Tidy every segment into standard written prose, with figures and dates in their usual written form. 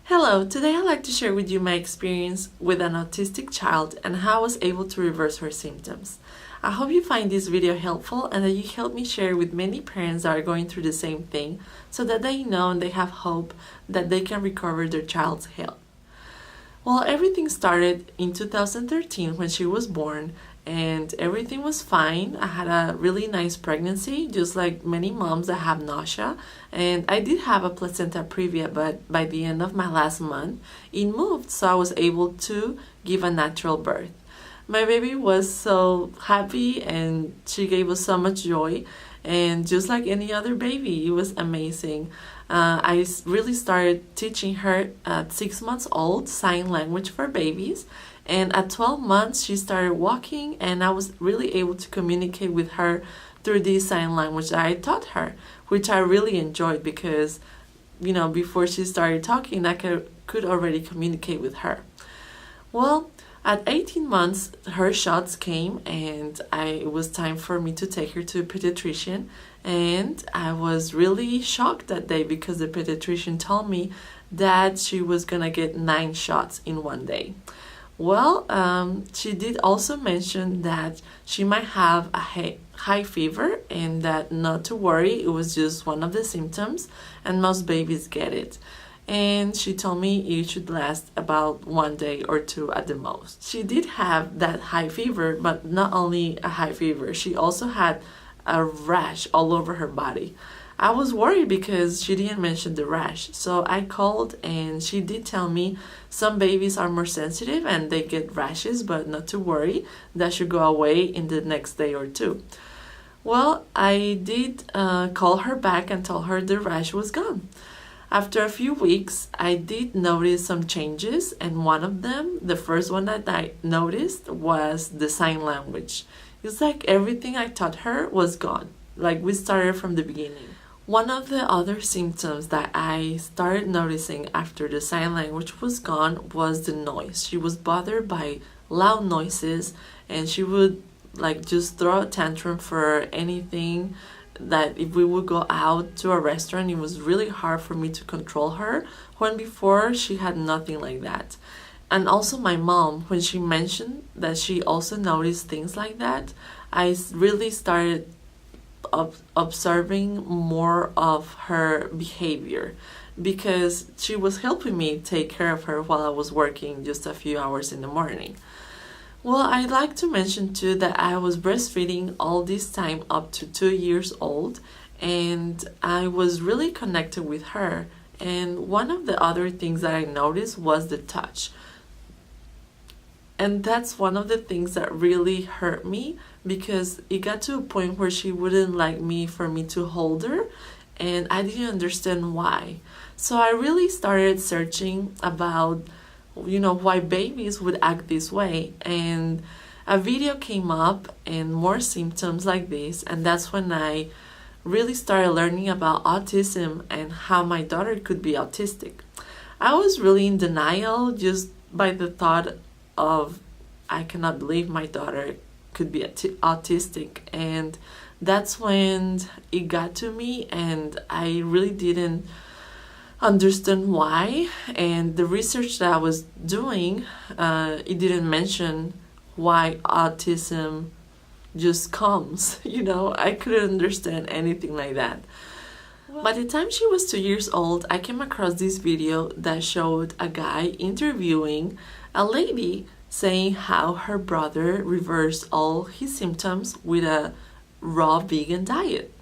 Hello, today I'd like to share with you my experience with an autistic child and how I was able to reverse her symptoms. I hope you find this video helpful and that you help me share with many parents that are going through the same thing so that they know and they have hope that they can recover their child's health. Well, everything started in 2013 when she was born and everything was fine. I had a really nice pregnancy, just like many moms that have nausea. And I did have a placenta previa, but by the end of my last month, it moved, so I was able to give a natural birth. My baby was so happy and she gave us so much joy. And just like any other baby, it was amazing. I really started teaching her at 6 months old sign language for babies. And at 12 months, she started walking, and I was really able to communicate with her through this sign language that I taught her, which I really enjoyed because, before she started talking, I could already communicate with her. Well, at 18 months, her shots came, and it was time for me to take her to a pediatrician. And I was really shocked that day because the pediatrician told me that she was gonna get 9 shots in one day. Well, she did also mention that she might have a high fever and that not to worry, it was just one of the symptoms and most babies get it. And she told me it should last about 1 day or 2 at the most. She did have that high fever, but not only a high fever, she also had a rash all over her body. I was worried because she didn't mention the rash. So I called and she did tell me some babies are more sensitive and they get rashes, but not to worry, that should go away in the next day or 2. Well, I did call her back and tell her the rash was gone. After a few weeks, I did notice some changes, and one of them, the first one that I noticed, was the sign language. It's like everything I taught her was gone, like we started from the beginning. One of the other symptoms that I started noticing after the sign language was gone was the noise. She was bothered by loud noises, and she would just throw a tantrum for anything. That if we would go out to a restaurant, it was really hard for me to control her, when before she had nothing like that. And also my mom, when she mentioned that she also noticed things like that, I really started observing more of her behavior because she was helping me take care of her while I was working just a few hours in the morning. Well, I'd like to mention too that I was breastfeeding all this time up to 2 years old, and I was really connected with her. And one of the other things that I noticed was the touch. And that's one of the things that really hurt me because it got to a point where she wouldn't like me for me to hold her, and I didn't understand why. So I really started searching about why babies would act this way, and a video came up and more symptoms like this, and that's when I really started learning about autism and how my daughter could be autistic. I was really in denial just by the thought of I cannot believe my daughter could be autistic, and that's when it got to me and I really didn't understand why. And the research that I was doing, it didn't mention why autism just comes. I couldn't understand anything like that. By the time she was 2 years old, I came across this video that showed a guy interviewing a lady saying how her brother reversed all his symptoms with a raw vegan diet.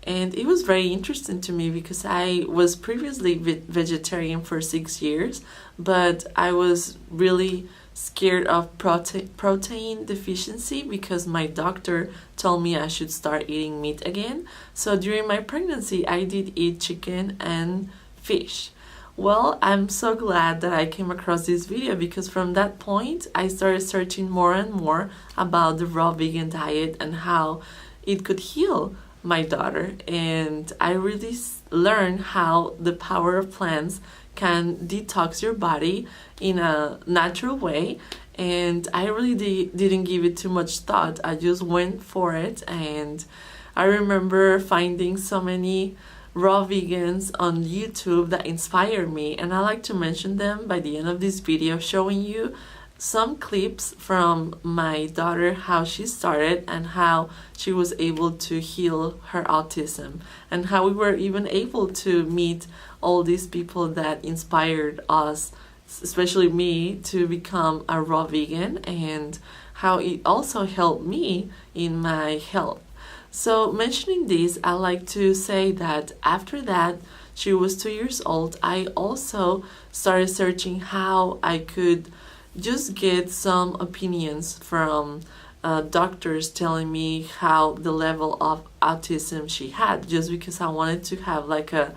And it was very interesting to me because I was previously vegetarian for 6 years, but I was really scared of protein deficiency because my doctor told me I should start eating meat again. So during my pregnancy, I did eat chicken and fish. Well, I'm so glad that I came across this video because from that point, I started searching more and more about the raw vegan diet and how it could heal my daughter. And I really learned how the power of plants can detox your body in a natural way. And I really didn't give it too much thought. I just went for it. And I remember finding so many raw vegans on YouTube that inspire me, and I like to mention them by the end of this video, showing you some clips from my daughter, how she started and how she was able to heal her autism, and how we were even able to meet all these people that inspired us, especially me, to become a raw vegan, and how it also helped me in my health. So mentioning this, I like to say that after that, she was 2 years old, I also started searching how I could just get some opinions from doctors telling me how the level of autism she had, just because I wanted to have like a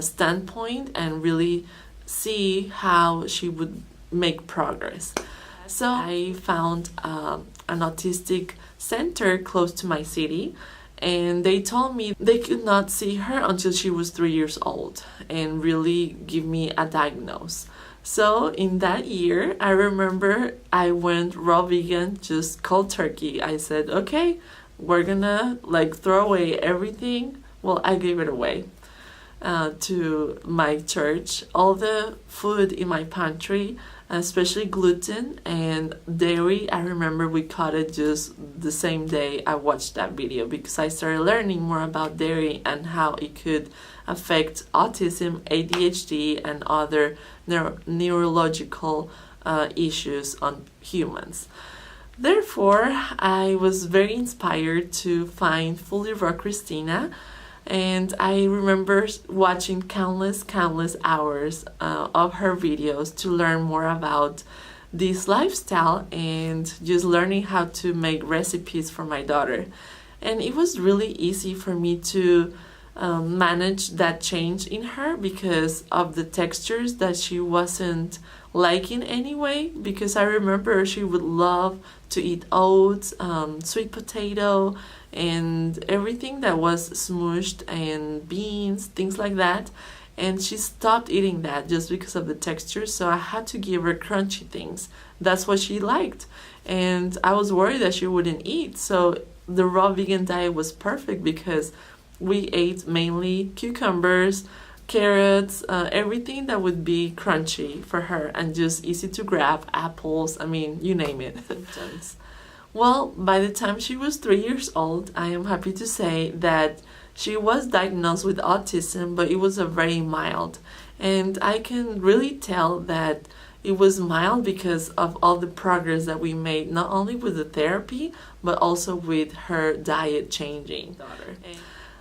standpoint and really see how she would make progress. So I found an autistic center close to my city, and they told me they could not see her until she was 3 years old and really give me a diagnosis. So in that year, I remember I went raw vegan, just cold turkey. I said, okay, we're gonna like throw away everything. Well, I gave it away to my church. All the food in my pantry, especially gluten and dairy, I remember we cut it just the same day I watched that video, because I started learning more about dairy and how it could affect autism, ADHD, and other neurological issues on humans. Therefore, I was very inspired to find Fullyraw Kristina, and I remember watching countless hours of her videos to learn more about this lifestyle and just learning how to make recipes for my daughter. And it was really easy for me to manage that change in her because of the textures that she wasn't liking anyway, because I remember she would love to eat oats, sweet potato, and everything that was smooshed, and beans, things like that. And she stopped eating that just because of the texture, so I had to give her crunchy things. That's what she liked, and I was worried that she wouldn't eat. So the raw vegan diet was perfect because we ate mainly cucumbers, carrots, everything that would be crunchy for her and just easy to grab, apples, I mean, you name it. Well, by the time she was 3 years old, I am happy to say that she was diagnosed with autism, but it was a very mild. And I can really tell that it was mild because of all the progress that we made, not only with the therapy, but also with her diet changing.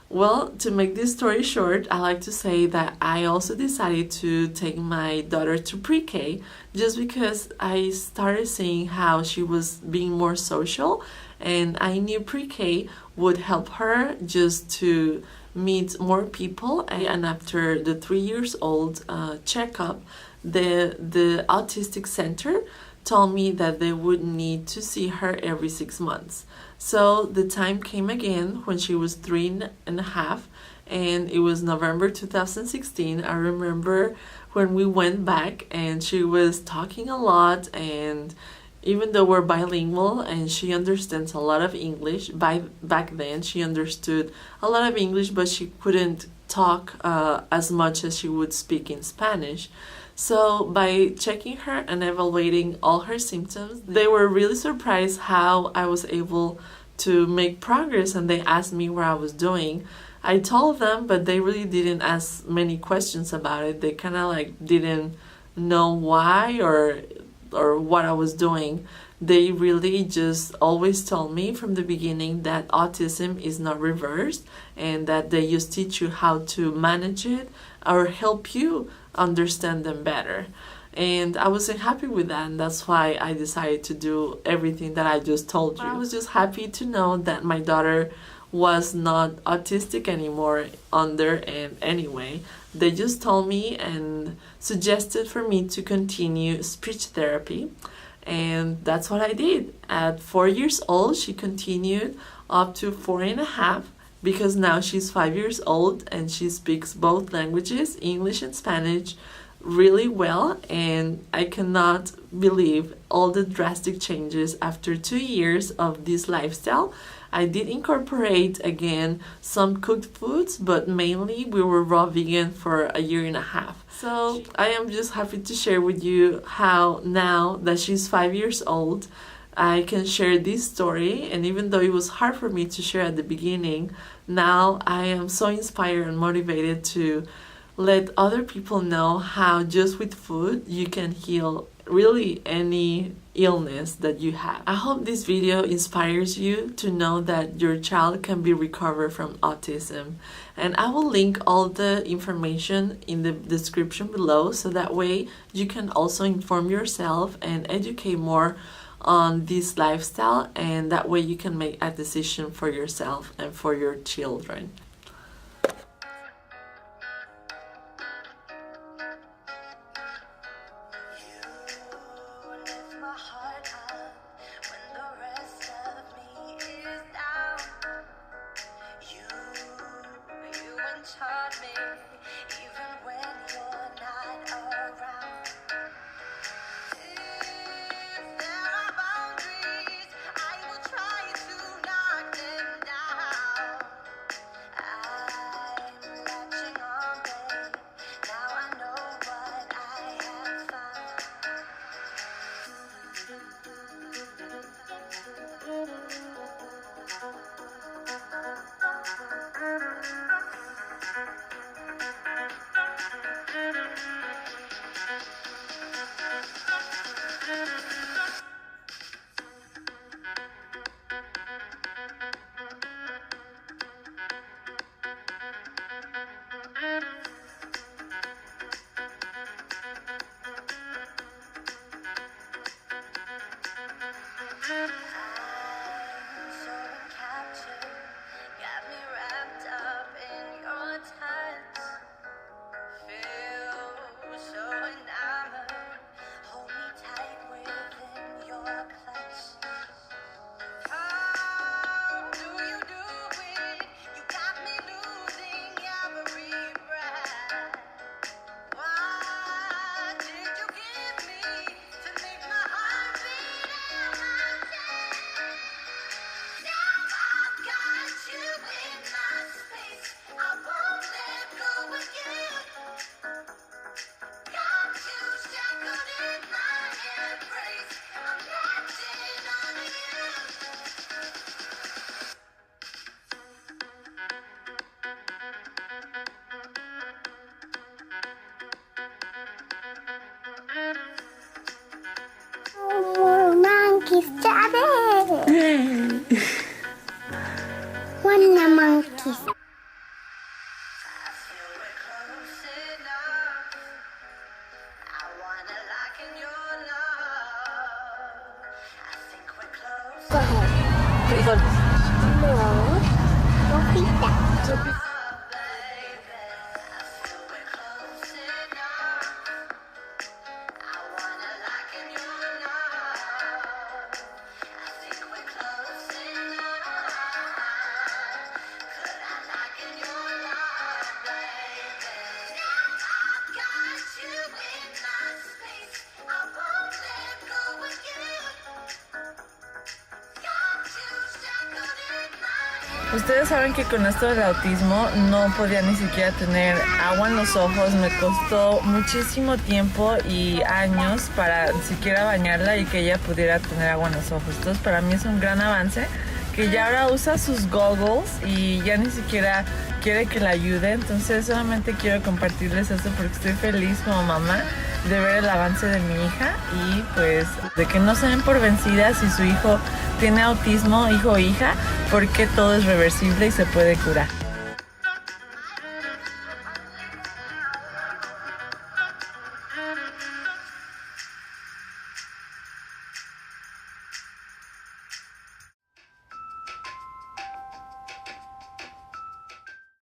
Well, to make this story short, I like to say that I also decided to take my daughter to pre-K just because I started seeing how she was being more social, and I knew pre-K would help her just to meet more people. And after the 3 years old checkup, the autistic center told me that they would need to see her every 6 months. So the time came again when she was 3.5, and it was November 2016. I remember when we went back and she was talking a lot, and even though we're bilingual and she understands a lot of English, back then she understood a lot of English, but she couldn't talk as much as she would speak in Spanish. So by checking her and evaluating all her symptoms, they were really surprised how I was able to make progress, and they asked me what I was doing. I told them, but they really didn't ask many questions about it. They kind of like didn't know why or what I was doing. They really just always told me from the beginning that autism is not reversed, and that they just teach you how to manage it or help you understand them better. And I wasn't happy with that, and that's why I decided to do everything that I just told you. I was just happy to know that my daughter was not autistic anymore under and anyway. They just told me and suggested for me to continue speech therapy, and that's what I did. At 4 years old, she continued up to 4.5, because now she's 5 years old and she speaks both languages, English and Spanish, really well. And I cannot believe all the drastic changes after 2 years of this lifestyle. I did incorporate again some cooked foods, but mainly we were raw vegan for a year and a half. So I am just happy to share with you how now that she's 5 years old, I can share this story. And even though it was hard for me to share at the beginning, now I am so inspired and motivated to let other people know how just with food you can heal really any illness that you have. I hope this video inspires you to know that your child can be recovered from autism, and I will link all the information in the description below, so that way you can also inform yourself and educate more on this lifestyle, and that way you can make a decision for yourself and for your children. Sebi. One monkey. Frijol. No, sopita. Ustedes saben que con esto del autismo no podía ni siquiera tener agua en los ojos. Me costó muchísimo tiempo y años para siquiera bañarla y que ella pudiera tener agua en los ojos. Entonces para mí es un gran avance que ya ahora usa sus goggles y ya ni siquiera quiere que la ayude. Entonces solamente quiero compartirles esto porque estoy feliz como mamá de ver el avance de mi hija y pues de que no se den por vencidas si su hijo tiene autismo, hijo o hija, porque todo es reversible y se puede curar.